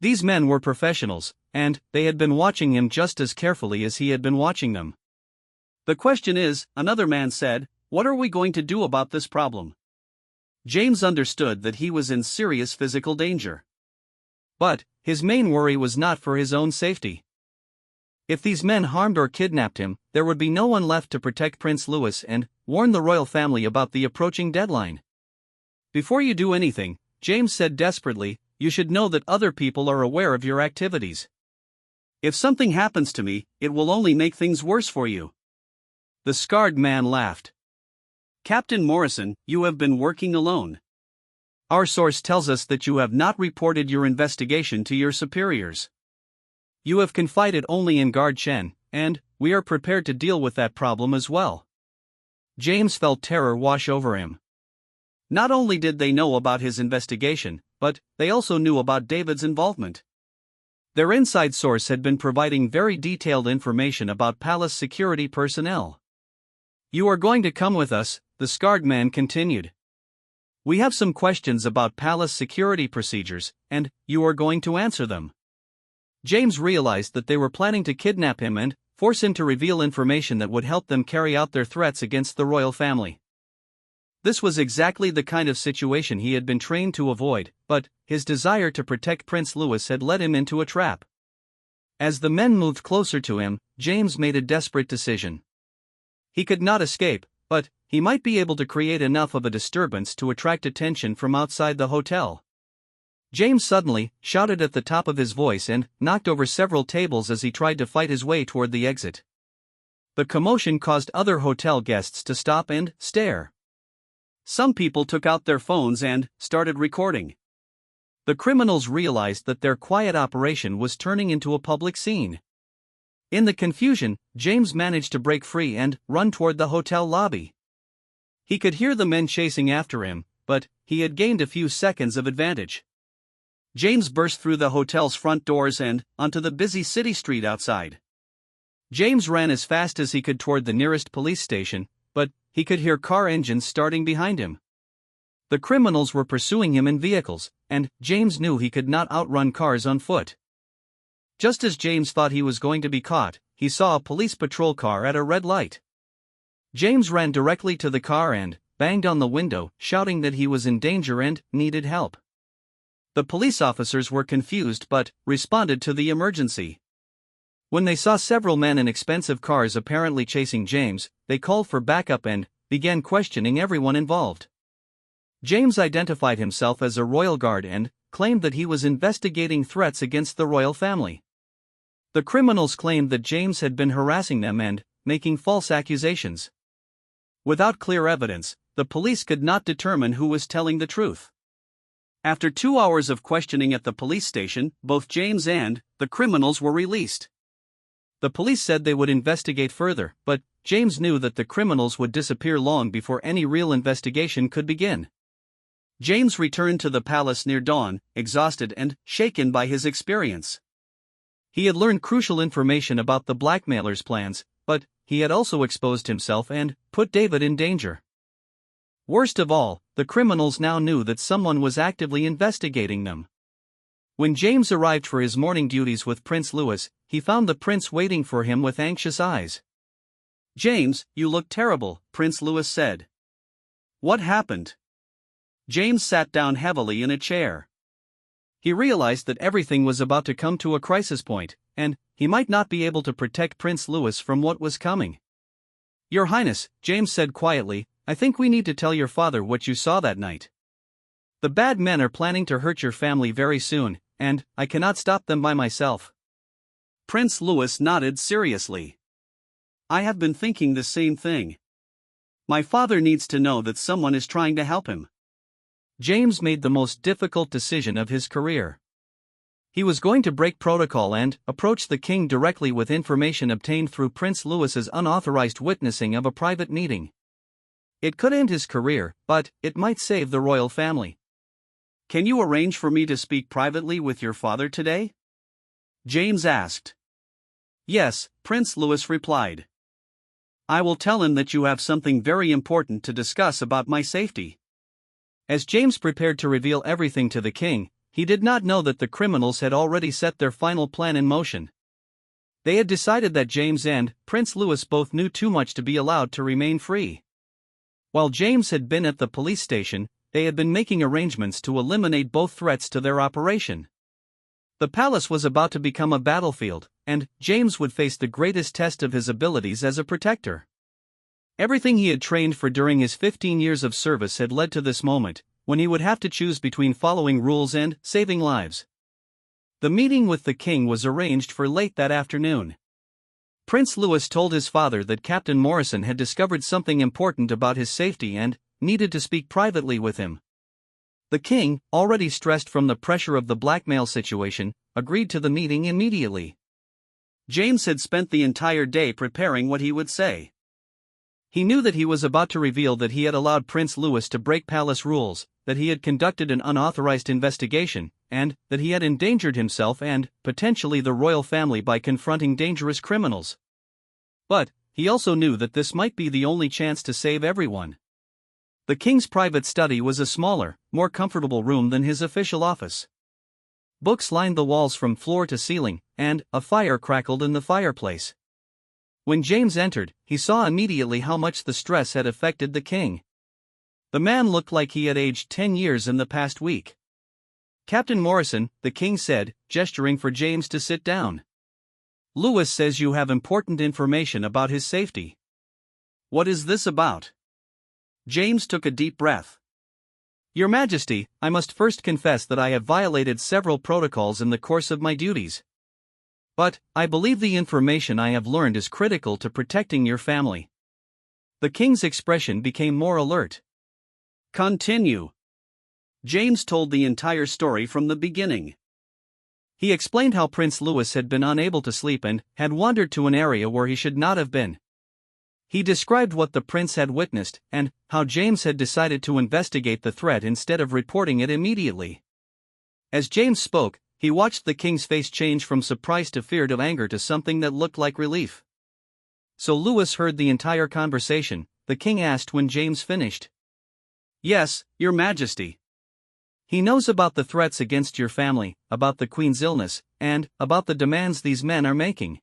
These men were professionals, and they had been watching him just as carefully as he had been watching them. "The question is," another man said, "what are we going to do about this problem?" James understood that he was in serious physical danger. But his main worry was not for his own safety. If these men harmed or kidnapped him, there would be no one left to protect Prince Louis and warn the royal family about the approaching deadline. Before you do anything, James said desperately, you should know that other people are aware of your activities. If something happens to me, it will only make things worse for you. The scarred man laughed. Captain Morrison, you have been working alone. Our source tells us that you have not reported your investigation to your superiors. You have confided only in Guard Chen, and we are prepared to deal with that problem as well. James felt terror wash over him. Not only did they know about his investigation, but they also knew about David's involvement. Their inside source had been providing very detailed information about palace security personnel. You are going to come with us, the scarred man continued. We have some questions about palace security procedures, and you are going to answer them. James realized that they were planning to kidnap him and force him to reveal information that would help them carry out their threats against the royal family. This was exactly the kind of situation he had been trained to avoid, but his desire to protect Prince Louis had led him into a trap. As the men moved closer to him, James made a desperate decision. He could not escape, but he might be able to create enough of a disturbance to attract attention from outside the hotel. James suddenly shouted at the top of his voice and knocked over several tables as he tried to fight his way toward the exit. The commotion caused other hotel guests to stop and stare. Some people took out their phones and started recording. The criminals realized that their quiet operation was turning into a public scene. In the confusion, James managed to break free and run toward the hotel lobby. He could hear the men chasing after him, but he had gained a few seconds of advantage. James burst through the hotel's front doors and onto the busy city street outside. James ran as fast as he could toward the nearest police station, but he could hear car engines starting behind him. The criminals were pursuing him in vehicles, and James knew he could not outrun cars on foot. Just as James thought he was going to be caught, he saw a police patrol car at a red light. James ran directly to the car and banged on the window, shouting that he was in danger and needed help. The police officers were confused but responded to the emergency. When they saw several men in expensive cars apparently chasing James, they called for backup and began questioning everyone involved. James identified himself as a royal guard and claimed that he was investigating threats against the royal family. The criminals claimed that James had been harassing them and making false accusations. Without clear evidence, the police could not determine who was telling the truth. After 2 hours of questioning at the police station, both James and the criminals were released. The police said they would investigate further, but James knew that the criminals would disappear long before any real investigation could begin. James returned to the palace near dawn, exhausted and shaken by his experience. He had learned crucial information about the blackmailer's plans, but he had also exposed himself and put David in danger. Worst of all, the criminals now knew that someone was actively investigating them. When James arrived for his morning duties with Prince Louis, he found the prince waiting for him with anxious eyes. "James, you look terrible," Prince Louis said. "What happened?" James sat down heavily in a chair. He realized that everything was about to come to a crisis point, and he might not be able to protect Prince Louis from what was coming. "Your Highness," James said quietly, "I think we need to tell your father what you saw that night. The bad men are planning to hurt your family very soon, and I cannot stop them by myself." Prince Louis nodded seriously. "I have been thinking the same thing. My father needs to know that someone is trying to help him." James made the most difficult decision of his career. He was going to break protocol and approach the king directly with information obtained through Prince Louis's unauthorized witnessing of a private meeting. It could end his career, but it might save the royal family. "Can you arrange for me to speak privately with your father today?" James asked. "Yes," Prince Louis replied. "I will tell him that you have something very important to discuss about my safety." As James prepared to reveal everything to the king, he did not know that the criminals had already set their final plan in motion. They had decided that James and Prince Louis both knew too much to be allowed to remain free. While James had been at the police station, they had been making arrangements to eliminate both threats to their operation. The palace was about to become a battlefield, and James would face the greatest test of his abilities as a protector. Everything he had trained for during his 15 years of service had led to this moment, when he would have to choose between following rules and saving lives. The meeting with the king was arranged for late that afternoon. Prince Louis told his father that Captain Morrison had discovered something important about his safety and needed to speak privately with him. The king, already stressed from the pressure of the blackmail situation, agreed to the meeting immediately. James had spent the entire day preparing what he would say. He knew that he was about to reveal that he had allowed Prince Louis to break palace rules, that he had conducted an unauthorized investigation, and that he had endangered himself and, potentially, the royal family by confronting dangerous criminals. But he also knew that this might be the only chance to save everyone. The king's private study was a smaller, more comfortable room than his official office. Books lined the walls from floor to ceiling, and a fire crackled in the fireplace. When James entered, he saw immediately how much the stress had affected the king. The man looked like he had aged 10 years in the past week. "Captain Morrison," the king said, gesturing for James to sit down. "Louis says you have important information about his safety." "What is this about?" James took a deep breath. "Your Majesty, I must first confess that I have violated several protocols in the course of my duties. But I believe the information I have learned is critical to protecting your family." The king's expression became more alert. "Continue." James told the entire story from the beginning. He explained how Prince Louis had been unable to sleep and had wandered to an area where he should not have been. He described what the prince had witnessed, and how James had decided to investigate the threat instead of reporting it immediately. As James spoke, he watched the king's face change from surprise to fear to anger to something that looked like relief. "So Louis heard the entire conversation?" the king asked when James finished. "Yes, your Majesty. He knows about the threats against your family, about the Queen's illness, and about the demands these men are making."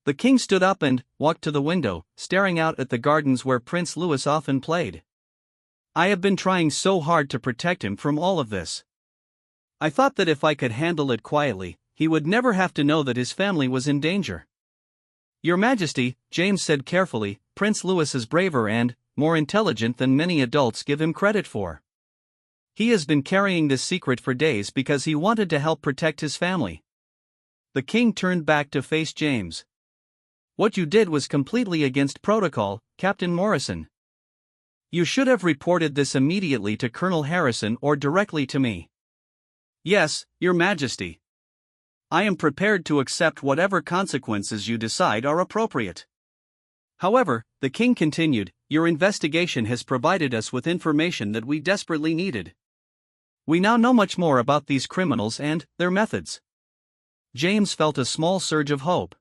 The king stood up and walked to the window, staring out at the gardens where Prince Louis often played. "I have been trying so hard to protect him from all of this. I thought that if I could handle it quietly, he would never have to know that his family was in danger." "Your Majesty," James said carefully, "Prince Louis is braver and more intelligent than many adults give him credit for. He has been carrying this secret for days because he wanted to help protect his family." The king turned back to face James. "What you did was completely against protocol, Captain Morrison. You should have reported this immediately to Colonel Harrison or directly to me." "Yes, your Majesty. I am prepared to accept whatever consequences you decide are appropriate. However," the king continued, "your investigation has provided us with information that we desperately needed. We now know much more about these criminals and their methods." James felt a small surge of hope.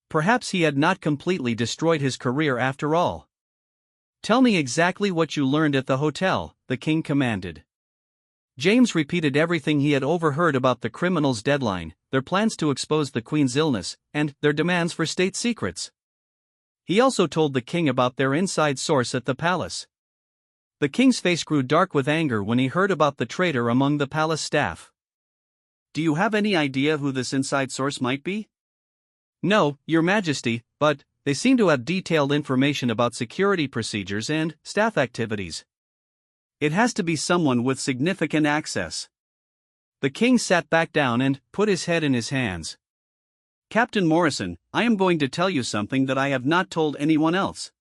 Perhaps he had not completely destroyed his career after all. "Tell me exactly what you learned at the hotel," the king commanded. James repeated everything he had overheard about the criminals' deadline, their plans to expose the Queen's illness, and their demands for state secrets. He also told the king about their inside source at the palace. The king's face grew dark with anger when he heard about the traitor among the palace staff. "Do you have any idea who this inside source might be?" "No, your Majesty, but they seem to have detailed information about security procedures and staff activities. It has to be someone with significant access." The king sat back down and put his head in his hands. "Captain Morrison, I am going to tell you something that I have not told anyone else.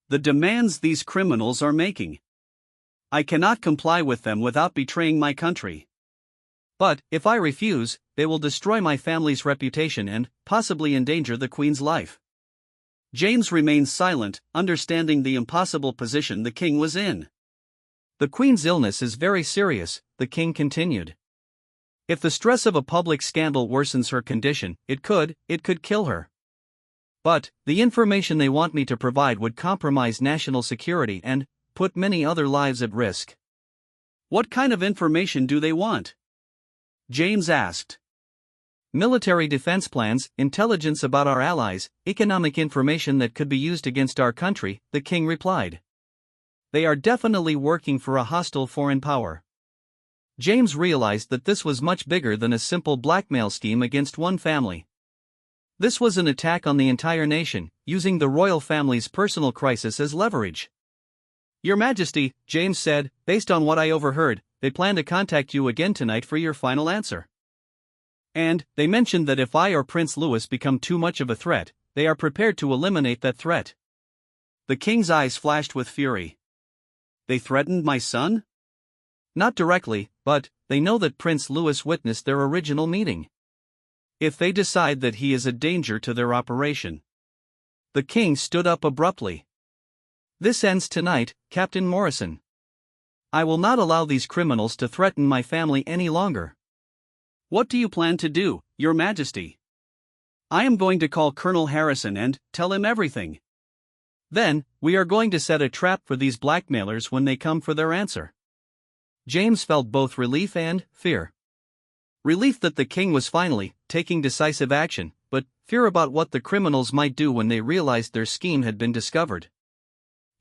The demands these criminals are making. I cannot comply with them without betraying my country. But if I refuse, they will destroy my family's reputation and possibly endanger the Queen's life." James remained silent, understanding the impossible position the king was in. "The Queen's illness is very serious," the king continued. "If the stress of a public scandal worsens her condition, it could kill her. But the information they want me to provide would compromise national security and put many other lives at risk." "What kind of information do they want?" James asked. "Military defense plans, intelligence about our allies, economic information that could be used against our country," the king replied. "They are definitely working for a hostile foreign power." James realized that this was much bigger than a simple blackmail scheme against one family. This was an attack on the entire nation, using the royal family's personal crisis as leverage. Your Majesty, James said, based on what I overheard, they plan to contact you again tonight for your final answer. And they mentioned that if I or Prince Louis become too much of a threat, they are prepared to eliminate that threat. The king's eyes flashed with fury. They threatened my son? Not directly, but they know that Prince Louis witnessed their original meeting. If they decide that he is a danger to their operation. The king stood up abruptly. This ends tonight, Captain Morrison. I will not allow these criminals to threaten my family any longer. What do you plan to do, Your Majesty? I am going to call Colonel Harrison and tell him everything. Then, we are going to set a trap for these blackmailers when they come for their answer. James felt both relief and fear. Relief that the king was finally taking decisive action, but fear about what the criminals might do when they realized their scheme had been discovered.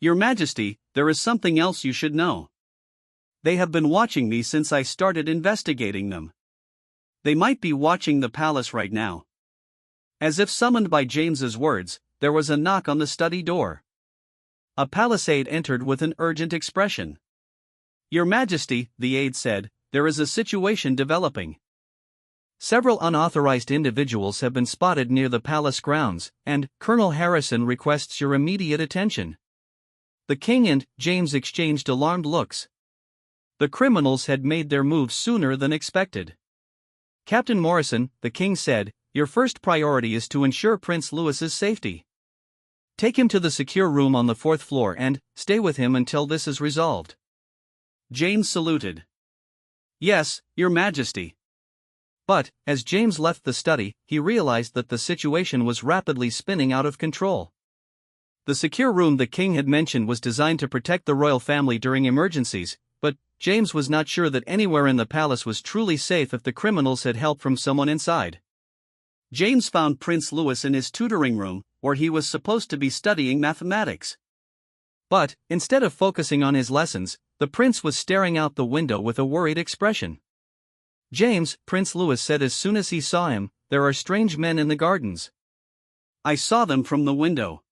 Your Majesty, there is something else you should know. They have been watching me since I started investigating them. They might be watching the palace right now. As if summoned by James's words, there was a knock on the study door. A palace aide entered with an urgent expression. Your Majesty, the aide said, there is a situation developing. Several unauthorized individuals have been spotted near the palace grounds, and Colonel Harrison requests your immediate attention. The king and James exchanged alarmed looks. The criminals had made their move sooner than expected. Captain Morrison, the king said, your first priority is to ensure Prince Louis's safety. Take him to the secure room on the 4th floor and stay with him until this is resolved. James saluted. Yes, Your Majesty. But, as James left the study, he realized that the situation was rapidly spinning out of control. The secure room the king had mentioned was designed to protect the royal family during emergencies, but James was not sure that anywhere in the palace was truly safe if the criminals had help from someone inside. James found Prince Louis in his tutoring room, where he was supposed to be studying mathematics. But, instead of focusing on his lessons, the prince was staring out the window with a worried expression. James, Prince Louis said as soon as he saw him, there are strange men in the gardens. I saw them from the window.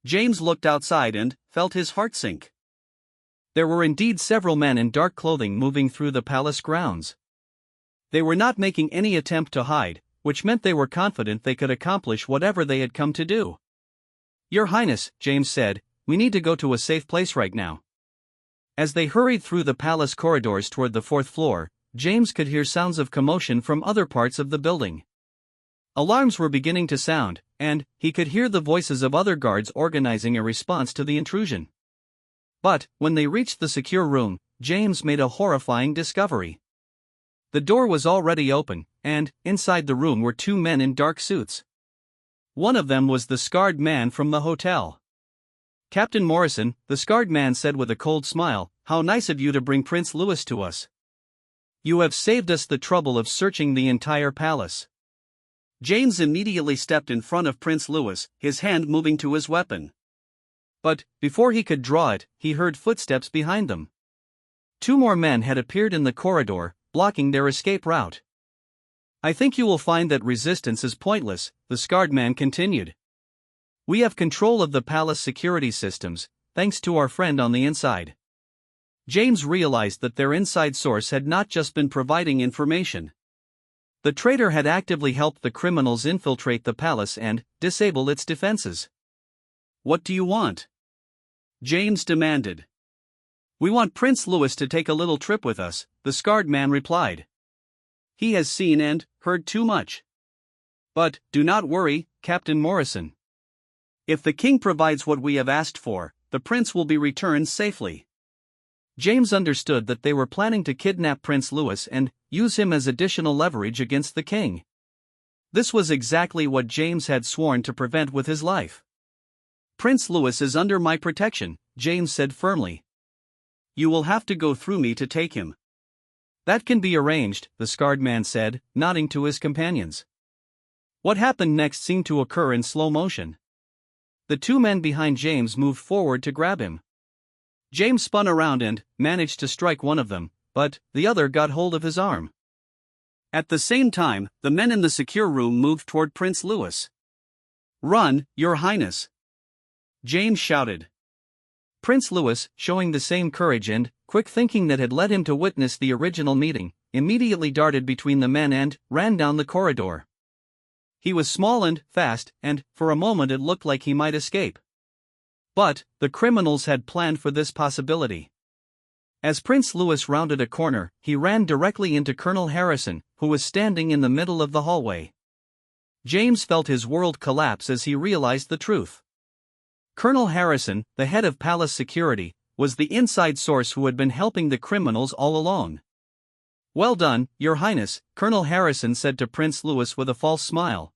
James looked outside and felt his heart sink. There were indeed several men in dark clothing moving through the palace grounds. They were not making any attempt to hide, which meant they were confident they could accomplish whatever they had come to do. Your Highness, James said, we need to go to a safe place right now. As they hurried through the palace corridors toward the 4th floor, James could hear sounds of commotion from other parts of the building. Alarms were beginning to sound, and he could hear the voices of other guards organizing a response to the intrusion. But, when they reached the secure room, James made a horrifying discovery. The door was already open, and inside the room were 2 men in dark suits. One of them was the scarred man from the hotel. Captain Morrison, the scarred man said with a cold smile, how nice of you to bring Prince Louis to us. You have saved us the trouble of searching the entire palace. James immediately stepped in front of Prince Louis, his hand moving to his weapon. But, before he could draw it, he heard footsteps behind them. 2 more men had appeared in the corridor, blocking their escape route. I think you will find that resistance is pointless, the scarred man continued. We have control of the palace security systems, thanks to our friend on the inside. James realized that their inside source had not just been providing information. The traitor had actively helped the criminals infiltrate the palace and disable its defenses. What do you want? James demanded. We want Prince Louis to take a little trip with us, the scarred man replied. He has seen and heard too much. But, do not worry, Captain Morrison. If the king provides what we have asked for, the prince will be returned safely. James understood that they were planning to kidnap Prince Louis and use him as additional leverage against the king. This was exactly what James had sworn to prevent with his life. Prince Louis is under my protection, James said firmly. You will have to go through me to take him. That can be arranged, the scarred man said, nodding to his companions. What happened next seemed to occur in slow motion. The 2 men behind James moved forward to grab him. James spun around and managed to strike one of them, but the other got hold of his arm. At the same time, the men in the secure room moved toward Prince Louis. Run, Your Highness! James shouted. Prince Louis, showing the same courage and quick thinking that had led him to witness the original meeting, immediately darted between the men and ran down the corridor. He was small and fast, and for a moment it looked like he might escape. But the criminals had planned for this possibility. As Prince Louis rounded a corner, he ran directly into Colonel Harrison, who was standing in the middle of the hallway. James felt his world collapse as he realized the truth. Colonel Harrison, the head of palace security, was the inside source who had been helping the criminals all along. "Well done, Your Highness," Colonel Harrison said to Prince Louis with a false smile.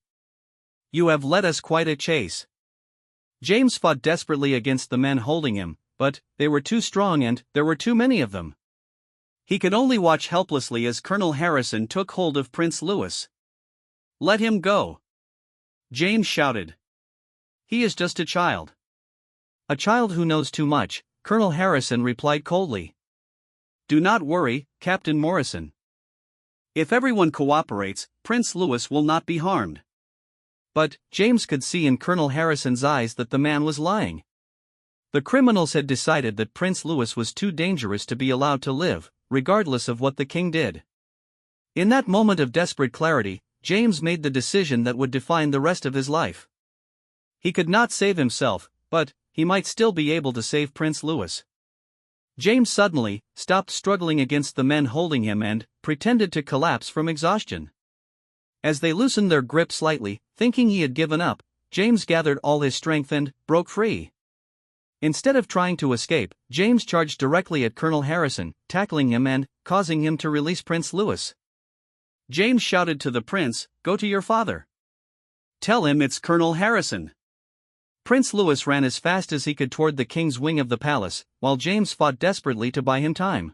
"You have led us quite a chase." James fought desperately against the men holding him, but they were too strong and there were too many of them. He could only watch helplessly as Colonel Harrison took hold of Prince Louis. "Let him go!" James shouted. "He is just a child." "A child who knows too much," Colonel Harrison replied coldly. "Do not worry, Captain Morrison. If everyone cooperates, Prince Louis will not be harmed." But James could see in Colonel Harrison's eyes that the man was lying. The criminals had decided that Prince Louis was too dangerous to be allowed to live, regardless of what the king did. In that moment of desperate clarity, James made the decision that would define the rest of his life. He could not save himself, but he might still be able to save Prince Louis. James suddenly stopped struggling against the men holding him and pretended to collapse from exhaustion. As they loosened their grip slightly, thinking he had given up, James gathered all his strength and broke free. Instead of trying to escape, James charged directly at Colonel Harrison, tackling him and causing him to release Prince Louis. James shouted to the prince, "Go to your father. Tell him it's Colonel Harrison." Prince Louis ran as fast as he could toward the king's wing of the palace, while James fought desperately to buy him time.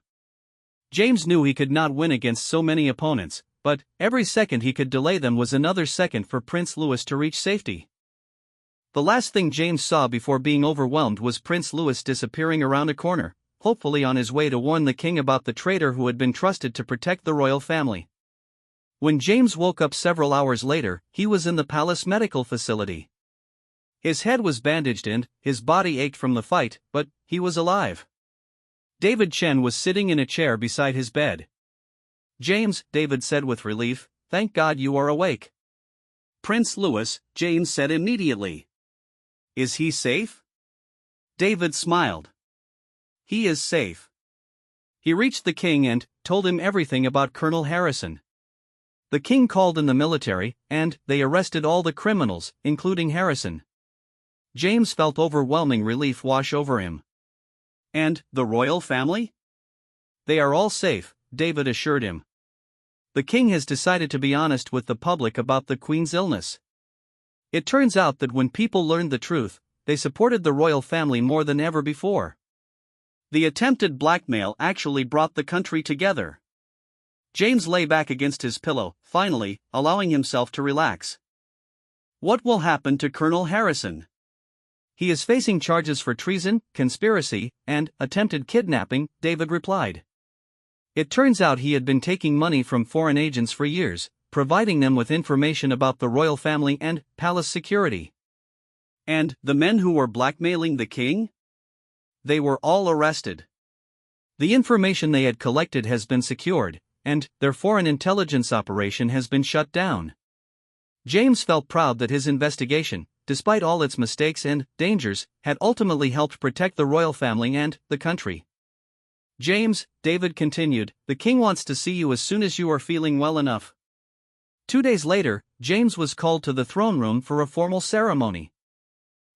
James knew he could not win against so many opponents, but every second he could delay them was another second for Prince Louis to reach safety. The last thing James saw before being overwhelmed was Prince Louis disappearing around a corner, hopefully on his way to warn the king about the traitor who had been trusted to protect the royal family. When James woke up several hours later, he was in the palace medical facility. His head was bandaged and his body ached from the fight, but he was alive. David Chen was sitting in a chair beside his bed. "James," David said with relief, "thank God you are awake." "Prince Louis," James said immediately. "Is he safe?" David smiled. "He is safe." He reached the king and told him everything about Colonel Harrison. The king called in the military, and they arrested all the criminals, including Harrison. James felt overwhelming relief wash over him. "And the royal family?" "They are all safe," David assured him. "The king has decided to be honest with the public about the queen's illness." It turns out that when people learned the truth, they supported the royal family more than ever before. The attempted blackmail actually brought the country together. James lay back against his pillow, finally, allowing himself to relax. What will happen to Colonel Harrison? He is facing charges for treason, conspiracy, and attempted kidnapping, David replied. It turns out he had been taking money from foreign agents for years, providing them with information about the royal family and palace security. And the men who were blackmailing the king? They were all arrested. The information they had collected has been secured, and their foreign intelligence operation has been shut down. James felt proud that his investigation, despite all its mistakes and dangers, had ultimately helped protect the royal family and the country. "James," David continued, "the king wants to see you as soon as you are feeling well enough." 2 days later, James was called to the throne room for a formal ceremony.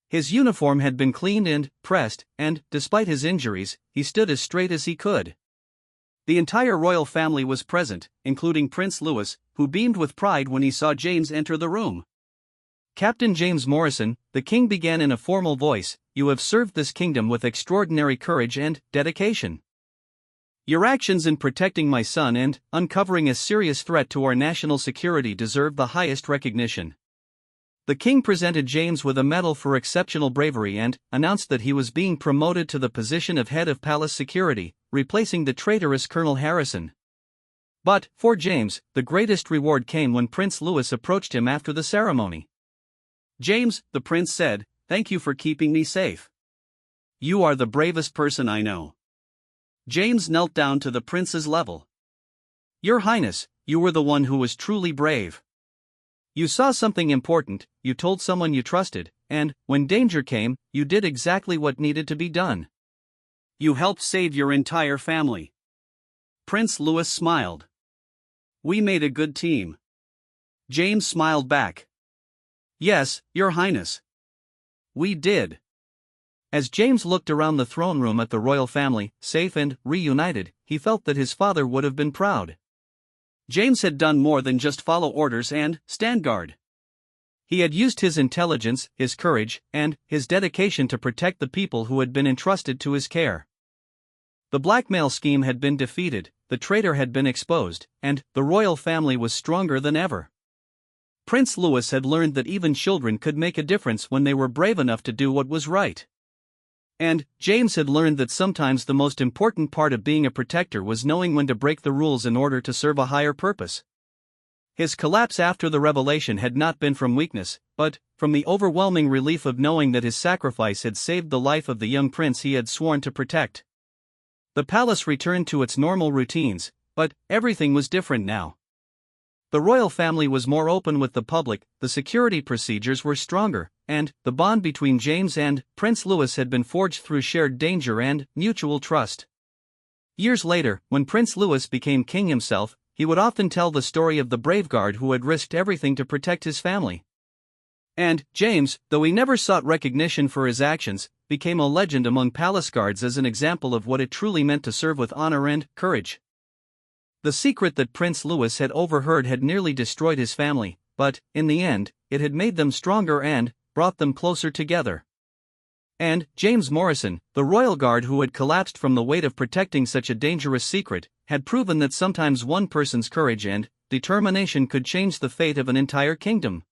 His uniform had been cleaned and pressed, and, despite his injuries, he stood as straight as he could. The entire royal family was present, including Prince Louis, who beamed with pride when he saw James enter the room. "Captain James Morrison," the king began in a formal voice, "you have served this kingdom with extraordinary courage and dedication. Your actions in protecting my son and uncovering a serious threat to our national security deserve the highest recognition." The king presented James with a medal for exceptional bravery and announced that he was being promoted to the position of head of palace security, replacing the traitorous Colonel Harrison. But, for James, the greatest reward came when Prince Louis approached him after the ceremony. "James," the prince said, "thank you for keeping me safe. You are the bravest person I know. James knelt down to the prince's level. Your Highness, you were the one who was truly brave. You saw something important, you told someone you trusted, and, when danger came, you did exactly what needed to be done. You helped save your entire family. Prince Louis smiled. We made a good team. James smiled back. Yes, Your Highness. We did. As James looked around the throne room at the royal family, safe and reunited, he felt that his father would have been proud. James had done more than just follow orders and stand guard. He had used his intelligence, his courage, and his dedication to protect the people who had been entrusted to his care. The blackmail scheme had been defeated, the traitor had been exposed, and the royal family was stronger than ever. Prince Louis had learned that even children could make a difference when they were brave enough to do what was right. And James had learned that sometimes the most important part of being a protector was knowing when to break the rules in order to serve a higher purpose. His collapse after the revelation had not been from weakness, but from the overwhelming relief of knowing that his sacrifice had saved the life of the young prince he had sworn to protect. The palace returned to its normal routines, but everything was different now. The royal family was more open with the public, the security procedures were stronger, and the bond between James and Prince Louis had been forged through shared danger and mutual trust. Years later, when Prince Louis became king himself, he would often tell the story of the brave guard who had risked everything to protect his family. And James, though he never sought recognition for his actions, became a legend among palace guards as an example of what it truly meant to serve with honor and courage. The secret that Prince Louis had overheard had nearly destroyed his family, but, in the end, it had made them stronger and brought them closer together. And James Morrison, the royal guard who had collapsed from the weight of protecting such a dangerous secret, had proven that sometimes one person's courage and determination could change the fate of an entire kingdom.